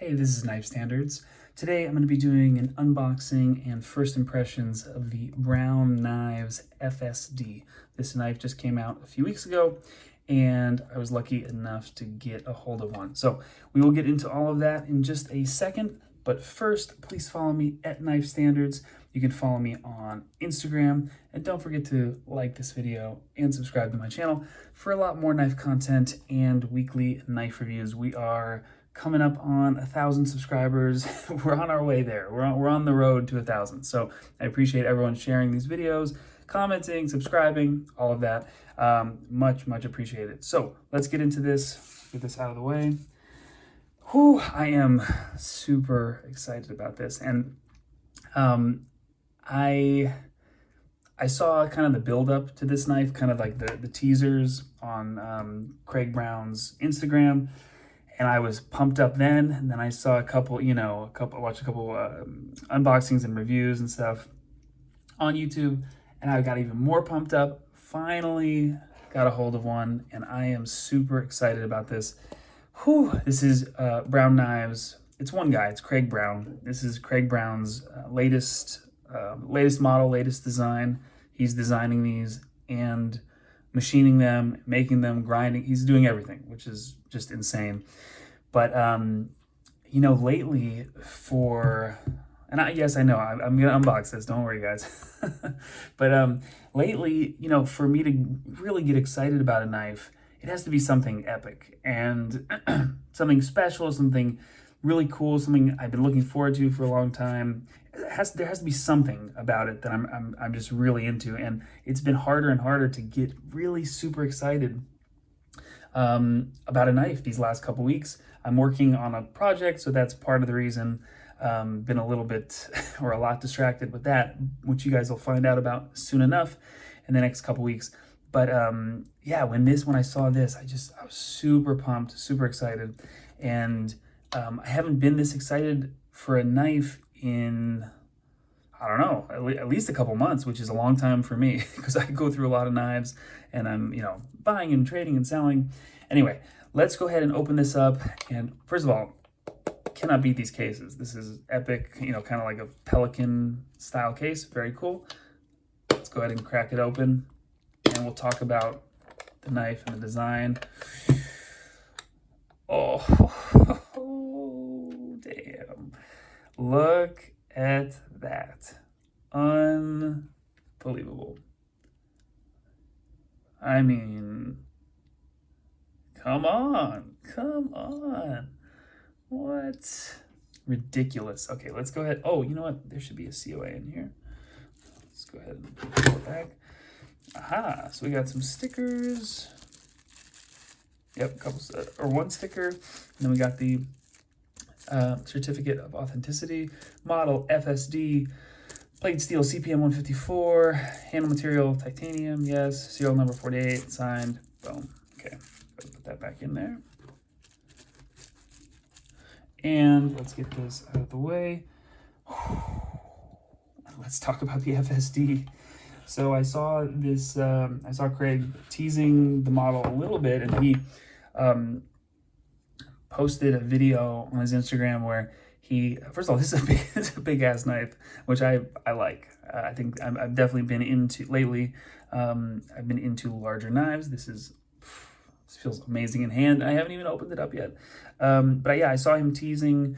Hey, this is Knife Standards. Today I'm going to be doing an unboxing and first impressions of the Brown Knives FSD. This knife just came out a few weeks ago and I was lucky enough to get a hold of one. So we will get into all of that in just a second, but first please follow me at Knife Standards. You can follow me on Instagram, and don't forget to like this video and subscribe to my channel for a lot more knife content and weekly knife reviews. We are coming up on 1,000 subscribers. We're on our way there. We're on the road to 1,000. So I appreciate everyone sharing these videos, commenting, subscribing, all of that. Much appreciated. So let's get into this, get this out of the way. Whew, I am super excited about this. And I saw kind of the build up to this knife, kind of like the teasers on Craig Brown's Instagram. And I was pumped up then, and then I saw a couple, watched a couple unboxings and reviews and stuff on YouTube, and I got even more pumped up. Finally got a hold of one, and I am super excited about this. Whew, this is Brown Knives. It's one guy, it's Craig Brown. This is Craig Brown's latest model, latest design. He's designing these and machining them, making them, grinding. He's doing everything, which is just insane. But lately yes, I know I'm gonna unbox this. Don't worry, guys. But lately, for me to really get excited about a knife, it has to be something epic and something special, something really cool, something I've been looking forward to for a long time. There has to be something about it that I'm just really into, and it's been harder and harder to get really super excited about a knife these last couple weeks. I'm working on a project, so that's part of the reason. Been a little bit or a lot distracted with that, which you guys will find out about soon enough in the next couple weeks. But yeah, when I saw this, I was super pumped, super excited, and I haven't been this excited for a knife in, I don't know, at least a couple months, which is a long time for me because I go through a lot of knives and I'm, buying and trading and selling. Anyway, let's go ahead and open this up. And first of all, cannot beat these cases. This is epic, kind of like a Pelican style case. Very cool. Let's go ahead and crack it open and we'll talk about the knife and the design. Oh, damn. Look at that. Unbelievable. I mean, come on. What? Ridiculous. Okay, let's go ahead. Oh, you know what? There should be a COA in here. Let's go ahead and pull it back. Aha, so we got some stickers. Yep, one sticker. And then we got the certificate of authenticity, model FSD, plate steel CPM 154, handle material titanium, yes, serial number 48, signed, boom. Okay, put that back in there. And let's get this out of the way. Let's talk about the FSD. So I saw this, I saw Craig teasing the model a little bit, and he posted a video on his Instagram where he, first of all, this is a big ass knife, which I like. I think I've definitely been into lately. I've been into larger knives. This feels amazing in hand. I haven't even opened it up yet. But yeah, I saw him teasing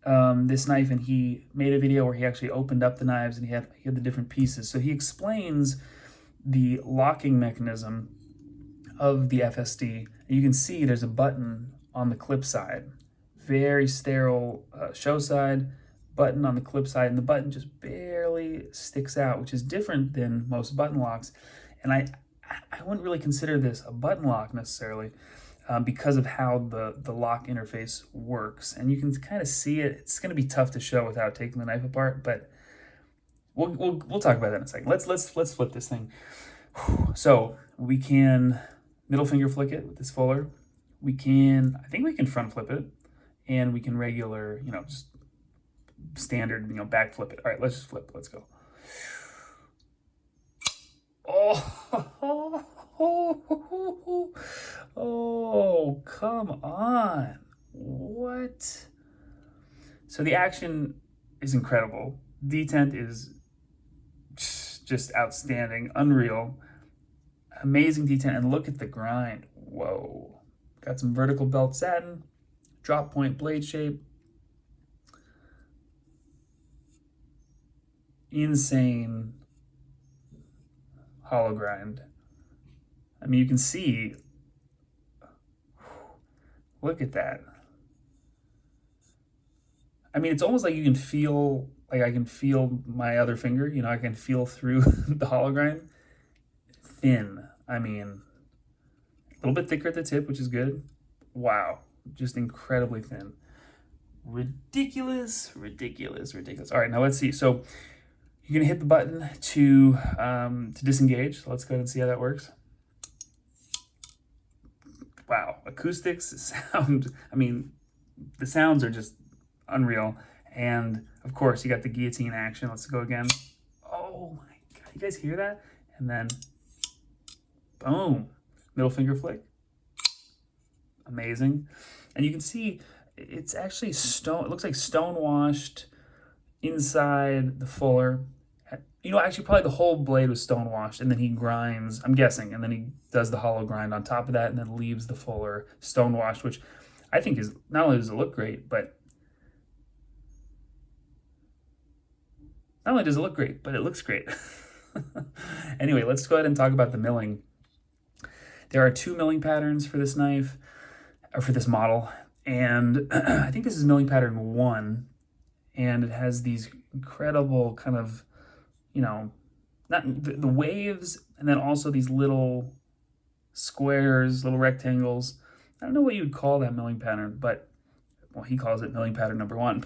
this knife, and he made a video where he actually opened up the knives and he had the different pieces. So he explains the locking mechanism of the FSD. And you can see there's a button on the clip side, very sterile show side, button on the clip side, and the button just barely sticks out, which is different than most button locks. And I wouldn't really consider this a button lock necessarily, because of how the lock interface works. And you can kind of see it. It's going to be tough to show without taking the knife apart, but we'll talk about that in a second. Let's flip this thing. So we can middle finger flick it with this fuller. I think we can front flip it, and we can regular, just standard, back flip it. All right, let's just flip. Let's go. Oh, come on. What? So the action is incredible. Detent is just outstanding, unreal, amazing detent. And look at the grind. Whoa. Got some vertical belt satin, drop point blade shape. Insane hollow grind. I mean, you can see, look at that. I mean, it's almost like you can feel, like I can feel my other finger, you know, I can feel through the hollow grind. Thin. I mean, a little bit thicker at the tip, which is good. Wow. Just incredibly thin. Ridiculous, ridiculous, ridiculous. All right, now let's see. So you're gonna hit the button to disengage. So let's go ahead and see how that works. Wow, acoustics sound, I mean, the sounds are just unreal. And of course, you got the guillotine action. Let's go again. Oh my God, you guys hear that? And then, boom, middle finger flick. Amazing. And you can see it's actually stone, it looks like stone washed inside the fuller. You know, actually probably the whole blade was stone washed, and then he grinds, I'm guessing, and then he does the hollow grind on top of that and then leaves the fuller stone washed, which I think is, not only does it look great, but it looks great. Anyway, let's go ahead and talk about the milling. There are 2 milling patterns for this knife, or for this model, and I think this is milling pattern 1, and it has these incredible kind of, you know, not the waves, and then also these little squares, little rectangles. I don't know what you would call that milling pattern, but, well, he calls it milling pattern number 1,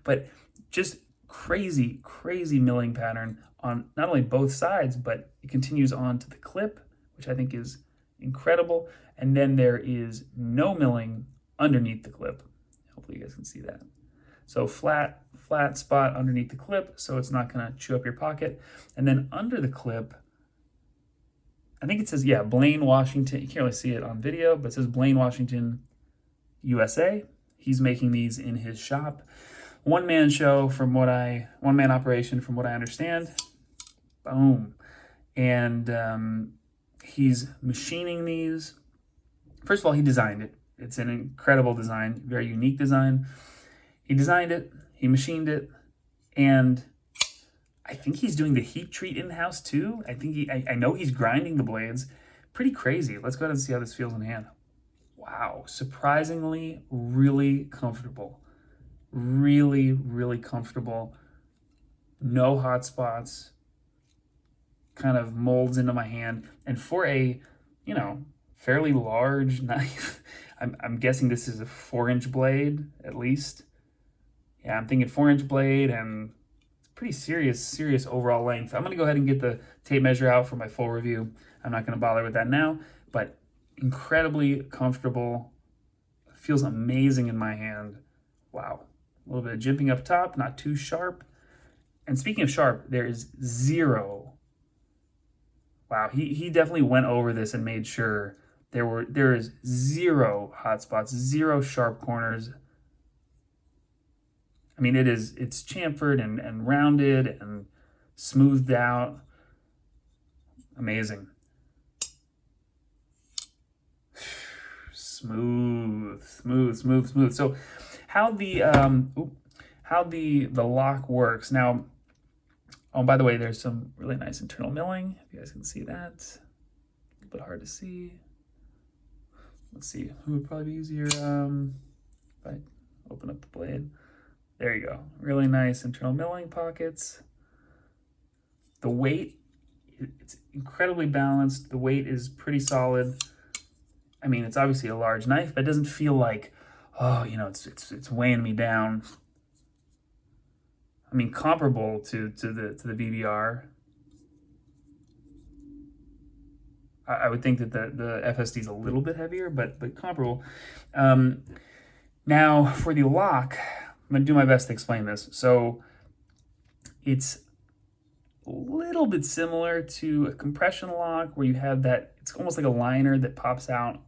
but just crazy, crazy milling pattern on not only both sides, but it continues on to the clip, which I think is incredible. And then there is no milling underneath the clip. Hopefully you guys can see that. So flat spot underneath the clip, so it's not gonna chew up your pocket. And then under the clip, I think it says, yeah, Blaine, Washington. You can't really see it on video, but it says Blaine, Washington, USA. He's making these in his shop. One-man operation from what I understand. Boom. And he's machining these. First of all, he designed it. It's an incredible design, very unique design. He designed it, he machined it, and I think he's doing the heat treat in-house too. I know he's grinding the blades. Pretty crazy. Let's go ahead and see how this feels in hand. Wow, surprisingly, really comfortable. Really, really comfortable. No hot spots. Kind of molds into my hand. And for a, you know, fairly large knife, I'm guessing this is a 4-inch blade at least. Yeah, I'm thinking 4-inch blade, and it's pretty serious overall length. I'm gonna go ahead and get the tape measure out for my full review. I'm not gonna bother with that now, but incredibly comfortable. Feels amazing in my hand. Wow. A little bit of jimping up top, not too sharp. And speaking of sharp, there is zero. Wow, he definitely went over this and made sure there is zero hot spots, zero sharp corners. I mean, it's chamfered and rounded and smoothed out. Amazing. Smooth. So how the lock works. Now, oh, by the way, there's some really nice internal milling. If you guys can see that. A little bit hard to see. Let's see, who would probably be easier if I open up the blade. There you go. Really nice internal milling pockets. The weight, it's incredibly balanced. The weight is pretty solid. I mean, it's obviously a large knife, but it doesn't feel like, oh, you know, it's weighing me down. I mean, comparable to the BBR. I would think that the FSD is a little bit heavier, but comparable. Now for the lock, I'm gonna do my best to explain this. So it's a little bit similar to a compression lock where you have that, it's almost like a liner that pops out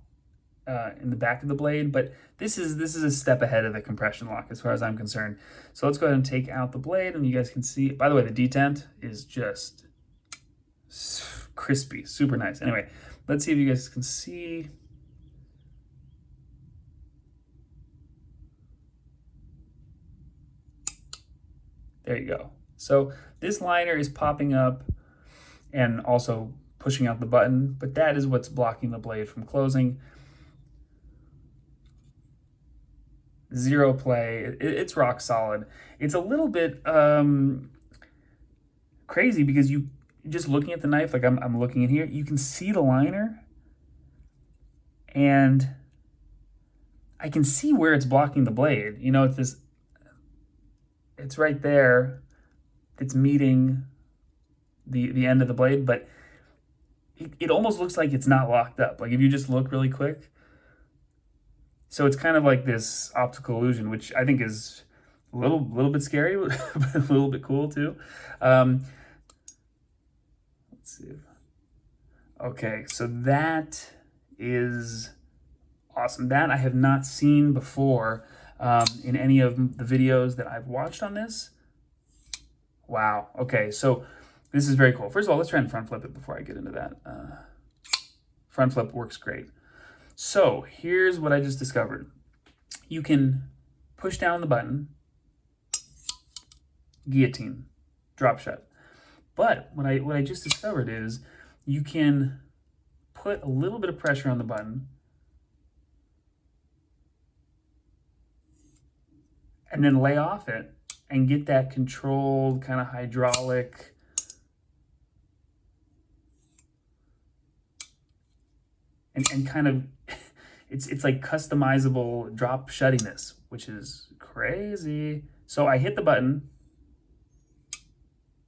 in the back of the blade, but this is a step ahead of the compression lock as far as I'm concerned. So let's go ahead and take out the blade, and you guys can see, by the way, the detent is just crispy, super nice. Anyway, let's see if you guys can see. There you go. So this liner is popping up and also pushing out the button, but that is what's blocking the blade from closing. Zero play. It's rock solid. It's a little bit crazy because you just looking at the knife, like I'm looking in here, you can see the liner, and I can see where it's blocking the blade. You know, it's right there. It's meeting the end of the blade, but it almost looks like it's not locked up. Like if you just look really quick. So it's kind of like this optical illusion, which I think is a little bit scary, but a little bit cool too. Let's see. Okay, so that is awesome. That I have not seen before in any of the videos that I've watched on this. Wow. Okay, so this is very cool. First of all, let's try and front flip it before I get into that. Front flip works great. So here's what I just discovered. You can push down the button, guillotine, drop shut. But what I just discovered is you can put a little bit of pressure on the button and then lay off it and get that controlled kind of hydraulic and kind of it's like customizable drop shuttiness, which is crazy. So I hit the button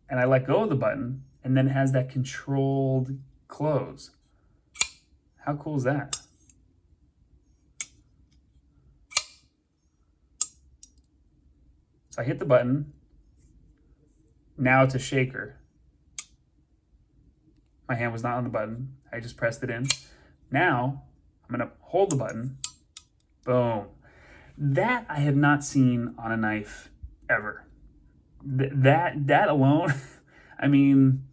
and I let go of the button, and then it has that controlled close. How cool is that? So I hit the button. Now it's a shaker. My hand was not on the button. I just pressed it in. Now I'm gonna hold the button. Boom. That I have not seen on a knife ever. That alone, I mean,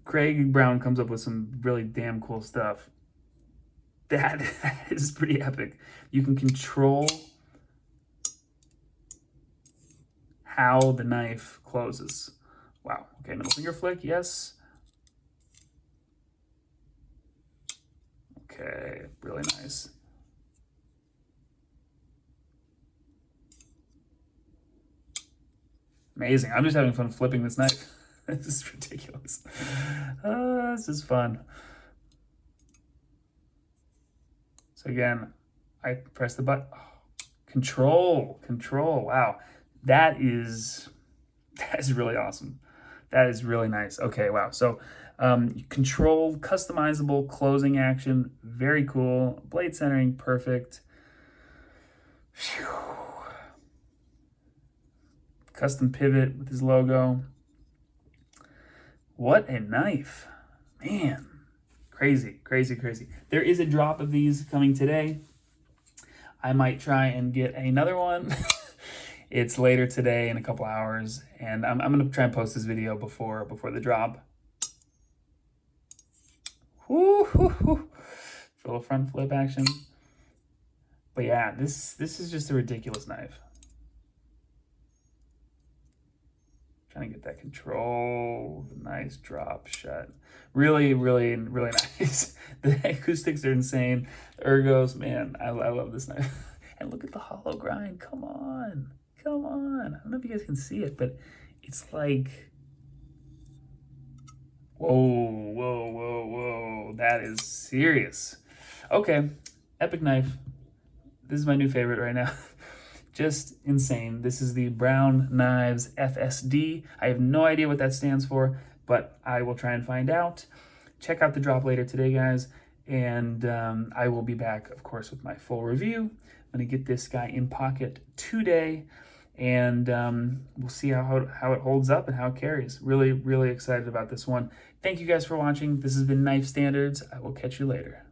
Craig Brown comes up with some really damn cool stuff. That is pretty epic. You can control how the knife closes. Wow. Okay, middle finger flick, yes. Okay, really nice. Amazing. I'm just having fun flipping this knife. This is ridiculous. This is fun. So again, I press the button. Oh, control. Wow. That is really awesome. That is really nice. Okay, wow. So controlled, customizable closing action. Very cool. Blade centering, perfect. Whew. Custom pivot with his logo. What a knife. Man, crazy. There is a drop of these coming today. I might try and get another one. It's later today in a couple hours, and I'm going to try and post this video before the drop. Woo, hoo, hoo. For a little front flip action. But yeah, this is just a ridiculous knife. Trying to get that control, nice drop shut. Really nice. The acoustics are insane. The ergos, man, I love this knife. And look at the hollow grind. Come on. I don't know if you guys can see it, but it's like, whoa. That is serious. Okay, epic knife. This is my new favorite right now. Just insane. This is the Brown Knives FSD. I have no idea what that stands for, but I will try and find out. Check out the drop later today, guys, and I will be back, of course, with my full review. I'm going to get this guy in pocket today, and we'll see how it holds up and how it carries. Really excited about this one. Thank you guys for watching. This has been Knife Standards. I will catch you later.